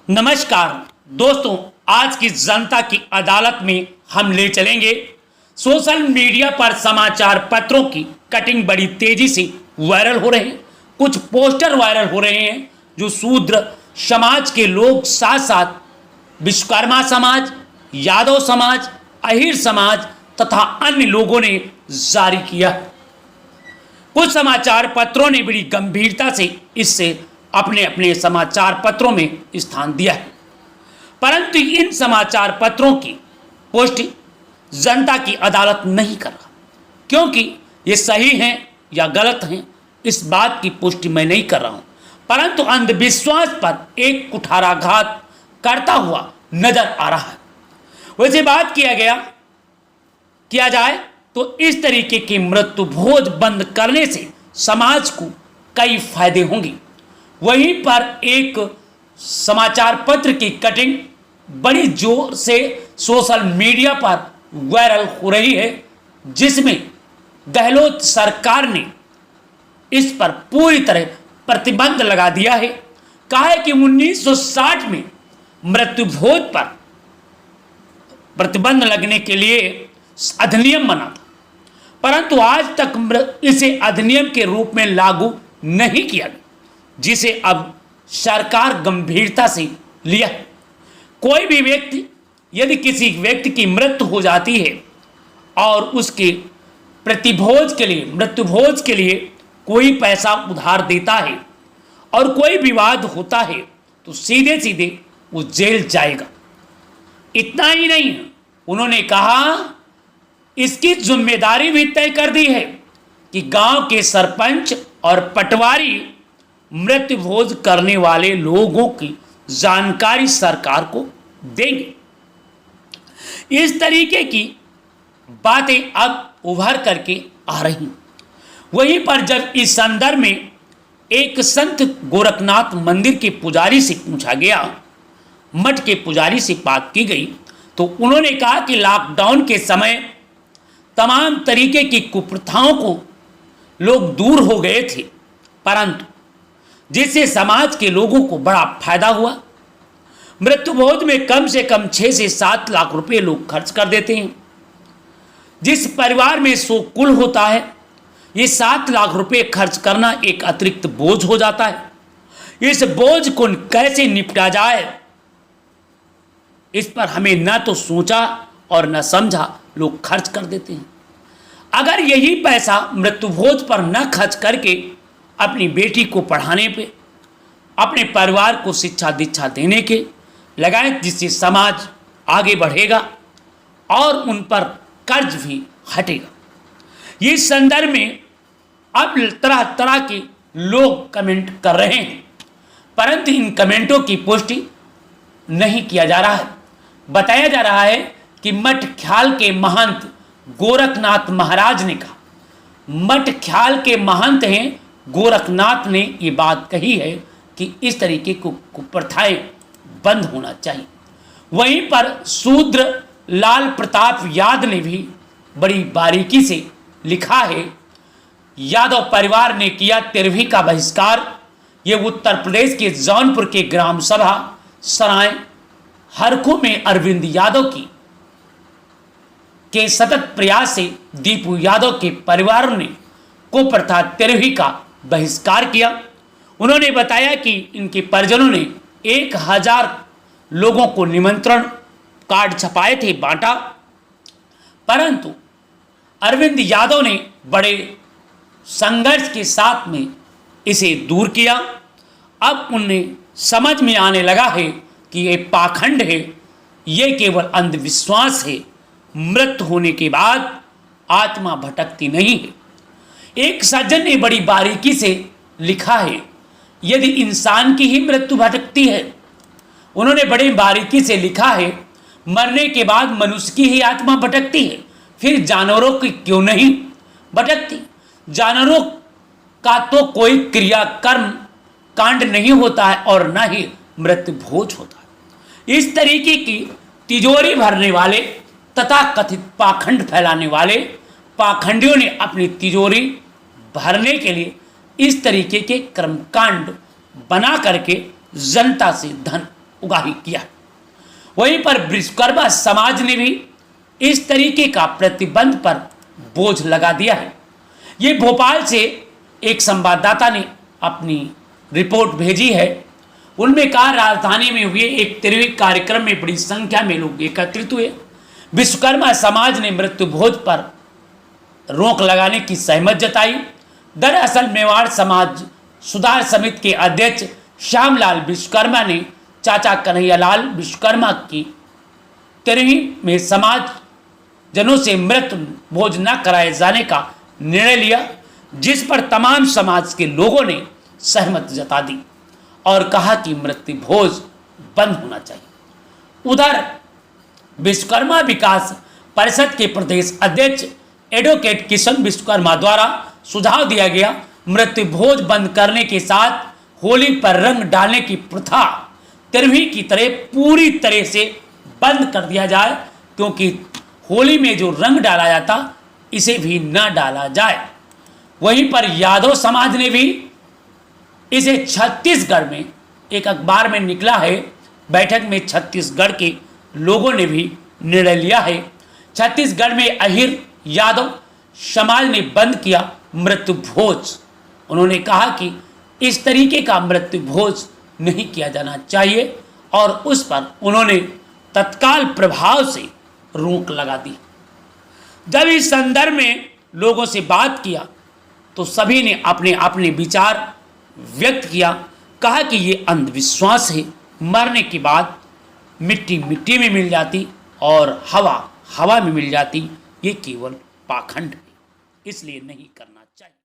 नमस्कार दोस्तों, आज की जनता की अदालत में हम ले चलेंगे सोशल मीडिया पर समाचार पत्रों की कटिंग बड़ी तेजी से वायरल हो रहे हैं। कुछ पोस्टर वायरल हो रहे हैं जो शूद्र समाज के लोग साथ साथ विश्वकर्मा समाज, यादव समाज, अहिर समाज तथा अन्य लोगों ने जारी किया। कुछ समाचार पत्रों ने बड़ी गंभीरता से इससे अपने अपने समाचार पत्रों में स्थान दिया है, परंतु इन समाचार पत्रों की पुष्टि जनता की अदालत नहीं कर रहा, क्योंकि ये सही हैं या गलत हैं इस बात की पुष्टि मैं नहीं कर रहा हूं, परंतु अंधविश्वास पर एक कुठाराघात करता हुआ नजर आ रहा है। वैसे बात किया जाए तो इस तरीके की मृत्यु भोज बंद करने से समाज को कई फायदे होंगे। वहीं पर एक समाचार पत्र की कटिंग बड़ी जोर से सोशल मीडिया पर वायरल हो रही है, जिसमें गहलोत सरकार ने इस पर पूरी तरह प्रतिबंध लगा दिया है। कहा है कि 1960 में मृत्यु भोज पर प्रतिबंध लगने के लिए अधिनियम बना था, परंतु आज तक इसे अधिनियम के रूप में लागू नहीं किया गया, जिसे अब सरकार गंभीरता से लिया है। कोई भी व्यक्ति यदि किसी व्यक्ति की मृत्यु हो जाती है और उसके प्रतिभोज के लिए, मृत्यु भोज के लिए कोई पैसा उधार देता है और कोई विवाद होता है तो सीधे सीधे वो जेल जाएगा। इतना ही नहीं, उन्होंने कहा इसकी जिम्मेदारी भी तय कर दी है कि गांव के सरपंच और पटवारी मृत्यु भोज करने वाले लोगों की जानकारी सरकार को देंगे। इस तरीके की बातें अब उभर करके आ रही। वहीं पर जब इस संदर्भ में एक संत गोरखनाथ मंदिर के पुजारी से पूछा गया, मठ के पुजारी से बात की गई, तो उन्होंने कहा कि लॉकडाउन के समय तमाम तरीके की कुप्रथाओं को लोग दूर हो गए थे, परंतु जिससे समाज के लोगों को बड़ा फायदा हुआ। मृत्यु भोज में कम से कम 6 से 7 लाख रुपए लोग खर्च कर देते हैं। जिस परिवार में 100 कुल होता है, ये 7 लाख रुपए खर्च करना एक अतिरिक्त बोझ हो जाता है। इस बोझ को कैसे निपटा जाए, इस पर हमें न तो सोचा और न समझा, लोग खर्च कर देते हैं। अगर यही पैसा मृत्यु भोज पर न खर्च करके अपनी बेटी को पढ़ाने पे, अपने परिवार को शिक्षा दीक्षा देने के लगाएं, जिससे समाज आगे बढ़ेगा और उन पर कर्ज भी हटेगा। इस संदर्भ में अब तरह तरह के लोग कमेंट कर रहे हैं, परंतु इन कमेंटों की पुष्टि नहीं किया जा रहा है। बताया जा रहा है कि मठ ख्याल के महंत गोरखनाथ महाराज ने कहा, मठ ख्याल के महंत हैं गोरखनाथ ने ये बात कही है कि इस तरीके को कुप्रथाएं बंद होना चाहिए। वहीं पर शूद्र लाल प्रताप यादव ने भी बड़ी बारीकी से लिखा है, यादव परिवार ने किया 13वीं का बहिष्कार। ये उत्तर प्रदेश के जौनपुर के ग्राम सभा सराय हरखू में अरविंद यादव के सतत प्रयास से दीपू यादव के परिवार ने कुप्रथा 13वीं का बहिष्कार किया। उन्होंने बताया कि इनके परिजनों ने 1000 लोगों को निमंत्रण कार्ड छपाए थे, बांटा, परंतु अरविंद यादव ने बड़े संघर्ष के साथ में इसे दूर किया। अब उन्हें समझ में आने लगा है कि ये पाखंड है, ये केवल अंधविश्वास है। मृत्यु होने के बाद आत्मा भटकती नहीं है। एक सज्जन ने बड़ी बारीकी से लिखा है, यदि इंसान की ही मृत्यु भटकती है, उन्होंने बड़ी बारीकी से लिखा है, मरने के बाद मनुष्य की ही आत्मा भटकती है, फिर जानवरों की क्यों नहीं भटकती। जानवरों का तो कोई क्रिया कर्म कांड नहीं होता है और न ही मृत्यु भोज होता है। इस तरीके की तिजोरी भरने वाले तथा कथित पाखंड फैलाने वाले पाखंडियों ने अपनी तिजोरी भरने के लिए इस तरीके के कर्मकांड बना करके जनता से धन उगाही किया। वहीं पर विश्वकर्मा समाज ने भी इस तरीके का प्रतिबंध पर बोझ लगा दिया है। ये भोपाल से एक संवाददाता ने अपनी रिपोर्ट भेजी है। उनमें कहा, राजधानी में हुए एक त्रिविक कार्यक्रम में बड़ी संख्या में लोग एकत्रित हुए। विश्वकर्मा समाज ने मृत्यु भोज पर रोक लगाने की सहमति जताई। दरअसल मेवाड़ समाज सुधार समिति के अध्यक्ष श्यामलाल विश्वकर्मा ने चाचा कन्हैयालाल विश्वकर्मा की 13वीं में समाज जनों से मृत्यु भोज न कराए जाने का निर्णय लिया, जिस पर तमाम समाज के लोगों ने सहमति जता दी और कहा कि मृत्यु भोज बंद होना चाहिए। उधर विश्वकर्मा विकास परिषद के प्रदेश अध्यक्ष एडवोकेट किशन विश्वकर्मा द्वारा सुझाव दिया गया, मृत्यु भोज बंद करने के साथ होली पर रंग डालने की प्रथा 13वीं की तरह पूरी तरह से बंद कर दिया जाए, क्योंकि होली में जो रंग डाला जाता इसे भी न डाला जाए। वहीं पर यादव समाज ने भी इसे छत्तीसगढ़ में एक अखबार में निकला है, बैठक में छत्तीसगढ़ के लोगों ने भी निर्णय लिया है। छत्तीसगढ़ में अहिर यादव समाज ने बंद किया मृत्यु भोज। उन्होंने कहा कि इस तरीके का मृत्यु भोज नहीं किया जाना चाहिए और उस पर उन्होंने तत्काल प्रभाव से रोक लगा दी। जब इस संदर्भ में लोगों से बात किया तो सभी ने अपने अपने विचार व्यक्त किया। कहा कि ये अंधविश्वास है, मरने के बाद मिट्टी मिट्टी में मिल जाती और हवा हवा में मिल जाती, ये केवल पाखंड है, इसलिए नहीं करना चाहिए।